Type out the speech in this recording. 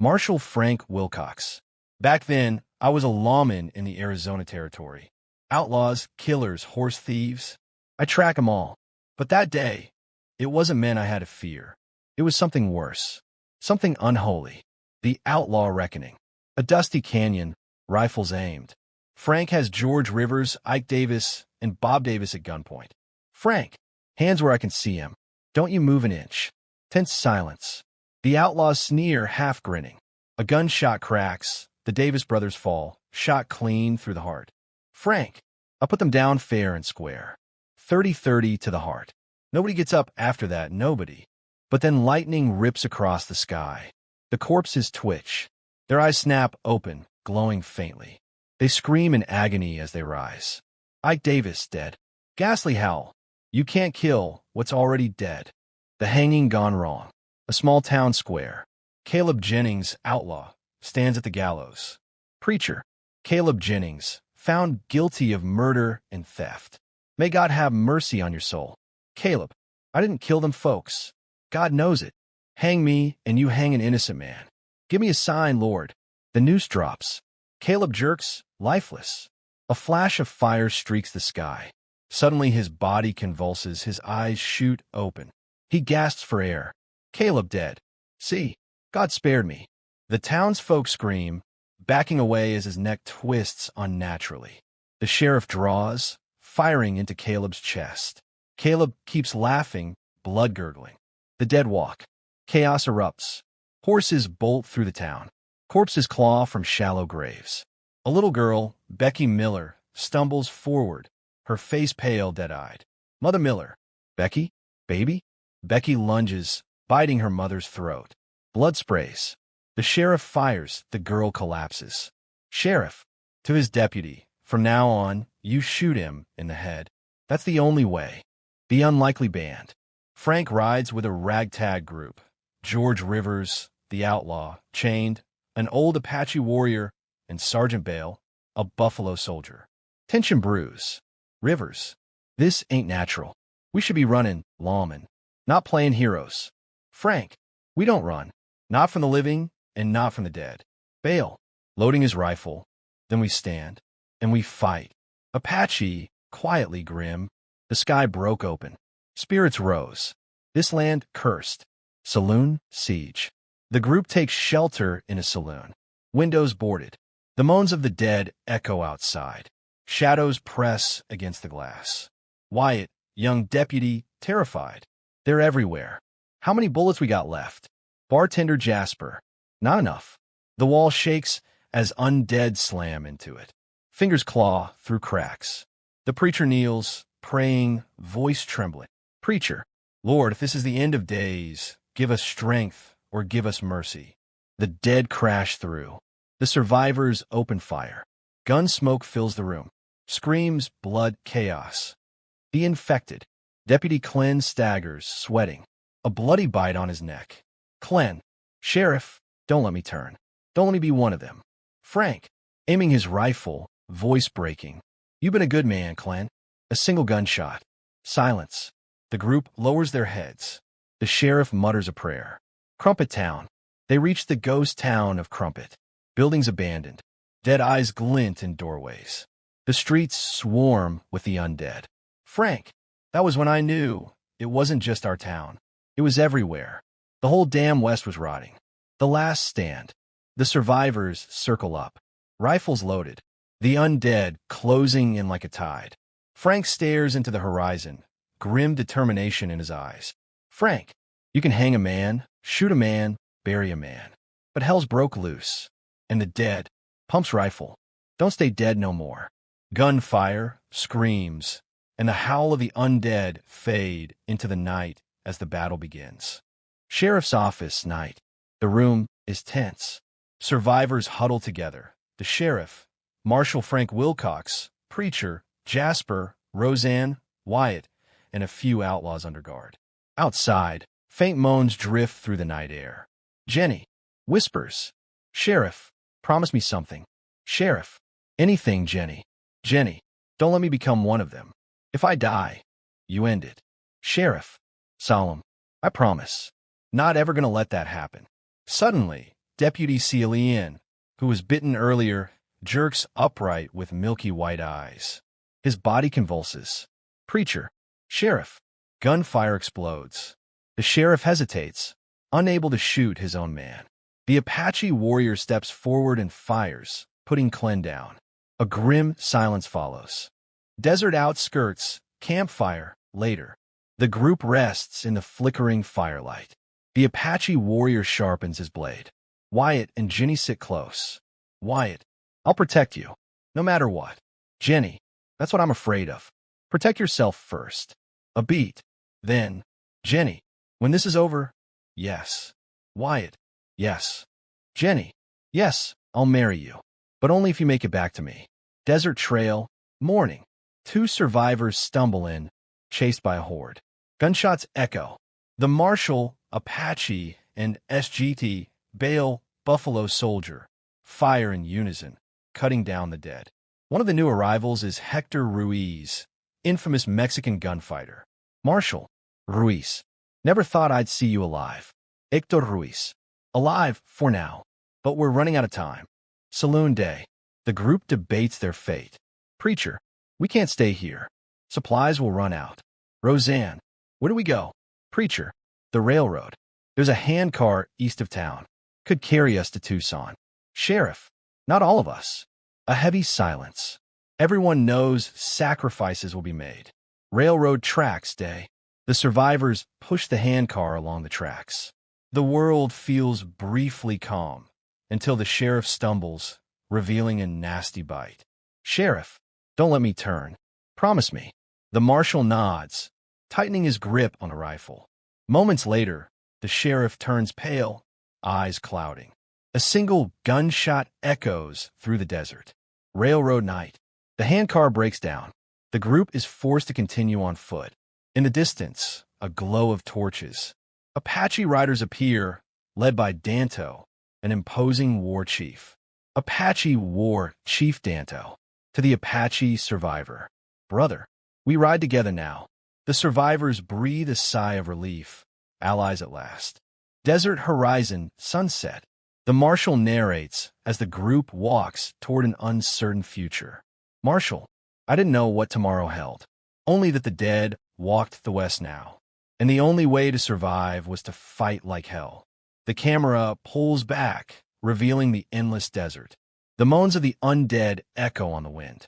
Marshal Frank Wilcox. Back then, I was a lawman in the Arizona territory. Outlaws, killers, horse thieves. I track 'em all. But that day, it wasn't men I had to fear. It was something worse. Something unholy. The outlaw reckoning. A dusty canyon, rifles aimed. Frank has George Rivers, Ike Davis, and Bob Davis at gunpoint. Frank, hands where I can see him. Don't you move an inch. Tense silence. The outlaws sneer, half grinning. A gunshot cracks. The Davis brothers fall, shot clean through the heart. Frank, I put them down fair and square. 30-30 to the heart. Nobody gets up after that, nobody. But then lightning rips across the sky. The corpses twitch. Their eyes snap open, glowing faintly. They scream in agony as they rise. Ike Davis, dead. Ghastly howl. You can't kill what's already dead. The hanging gone wrong. A small town square. Caleb Jennings, outlaw, stands at the gallows. Preacher. Caleb Jennings, found guilty of murder and theft. May God have mercy on your soul. Caleb, I didn't kill them folks. God knows it. Hang me, and you hang an innocent man. Give me a sign, Lord. The noose drops. Caleb jerks, lifeless. A flash of fire streaks the sky. Suddenly his body convulses, his eyes shoot open. He gasps for air. Caleb dead. See, God spared me. The townsfolk scream, backing away as his neck twists unnaturally. The sheriff draws, firing into Caleb's chest. Caleb keeps laughing, blood gurgling. The dead walk. Chaos erupts. Horses bolt through the town. Corpses claw from shallow graves. A little girl, Becky Miller, stumbles forward, her face pale, dead-eyed. Mother Miller. Becky? Baby? Becky lunges, biting her mother's throat. Blood sprays. The sheriff fires. The girl collapses. Sheriff. To his deputy. From now on, you shoot him in the head. That's the only way. The unlikely band. Frank rides with a ragtag group. George Rivers, the outlaw, chained, an old Apache warrior, and Sergeant Bale, a Buffalo soldier. Tension brews. Rivers. This ain't natural. We should be running, lawman. Not playing heroes. Frank. We don't run. Not from the living, and not from the dead. Bale. Loading his rifle. Then we stand. And we fight. Apache, quietly grim. The sky broke open. Spirits rose. This land cursed. Saloon, siege. The group takes shelter in a saloon. Windows boarded. The moans of the dead echo outside. Shadows press against the glass. Wyatt, young deputy, terrified. They're everywhere. How many bullets we got left? Bartender Jasper. Not enough. The wall shakes as undead slam into it. Fingers claw through cracks. The preacher kneels, praying, voice trembling. Preacher, Lord, if this is the end of days, give us strength or give us mercy. The dead crash through. The survivors open fire. Gun smoke fills the room. Screams, blood, chaos. The infected. Deputy Clem staggers, sweating. A bloody bite on his neck. Clem. Sheriff, don't let me turn. Don't let me be one of them. Frank. Aiming his rifle, voice breaking. You've been a good man, Clem. A single gunshot. Silence. The group lowers their heads. The sheriff mutters a prayer. Crumpet Town. They reach the ghost town of Crumpet. Buildings abandoned. Dead eyes glint in doorways. The streets swarm with the undead. Frank. That was when I knew it wasn't just our town. It was everywhere. The whole damn West was rotting. The last stand. The survivors circle up. Rifles loaded. The undead closing in like a tide. Frank stares into the horizon, grim determination in his eyes. Frank, you can hang a man, shoot a man, bury a man. But hell's broke loose. And the dead. Pumps rifle. Don't stay dead no more. Gunfire, screams, and the howl of the undead fade into the night as the battle begins. Sheriff's office, night. The room is tense. Survivors huddle together. The sheriff, Marshal Frank Wilcox, preacher, Jasper, Roseanne, Wyatt, and a few outlaws under guard. Outside, faint moans drift through the night air. Jenny whispers, Sheriff, promise me something. Sheriff, anything, Jenny. Jenny, don't let me become one of them. If I die, you end it. Sheriff, solemn, I promise. Not ever gonna let that happen. Suddenly, Deputy Saloon, who was bitten earlier, jerks upright with milky white eyes. His body convulses. Preacher. Sheriff. Gunfire explodes. The sheriff hesitates, unable to shoot his own man. The Apache warrior steps forward and fires, putting Clen down. A grim silence follows. Desert outskirts, campfire, later. The group rests in the flickering firelight. The Apache warrior sharpens his blade. Wyatt and Jenny sit close. Wyatt, I'll protect you, no matter what. Jenny, that's what I'm afraid of. Protect yourself first. A beat. Then, Jenny, when this is over, yes. Wyatt, yes. Jenny, yes, I'll marry you. But only if you make it back to me. Desert trail, morning. Two survivors stumble in, chased by a horde. Gunshots echo. The marshal, Apache, and SGT, Bale, Buffalo Soldier, fire in unison, cutting down the dead. One of the new arrivals is Hector Ruiz, infamous Mexican gunfighter. Marshal, Ruiz. Never thought I'd see you alive. Hector Ruiz. Alive, for now. But we're running out of time. Saloon day. The group debates their fate. Preacher, we can't stay here. Supplies will run out. Roseanne, where do we go? Preacher, the railroad. There's a handcar east of town. Could carry us to Tucson. Sheriff, not all of us. A heavy silence. Everyone knows sacrifices will be made. Railroad tracks day. The survivors push the handcar along the tracks. The world feels briefly calm until the sheriff stumbles, revealing a nasty bite. Sheriff, don't let me turn. Promise me. The marshal nods, tightening his grip on a rifle. Moments later, the sheriff turns pale, eyes clouding. A single gunshot echoes through the desert. Railroad night. The handcar breaks down. The group is forced to continue on foot. In the distance, a glow of torches. Apache riders appear, led by Danto, an imposing war chief. Apache War Chief Danto. To the Apache survivor. Brother, we ride together now. The survivors breathe a sigh of relief. Allies at last. Desert horizon, sunset. The marshal narrates as the group walks toward an uncertain future. Marshal, I didn't know what tomorrow held. Only that the dead walked the west now. And the only way to survive was to fight like hell. The camera pulls back, revealing the endless desert. The moans of the undead echo on the wind.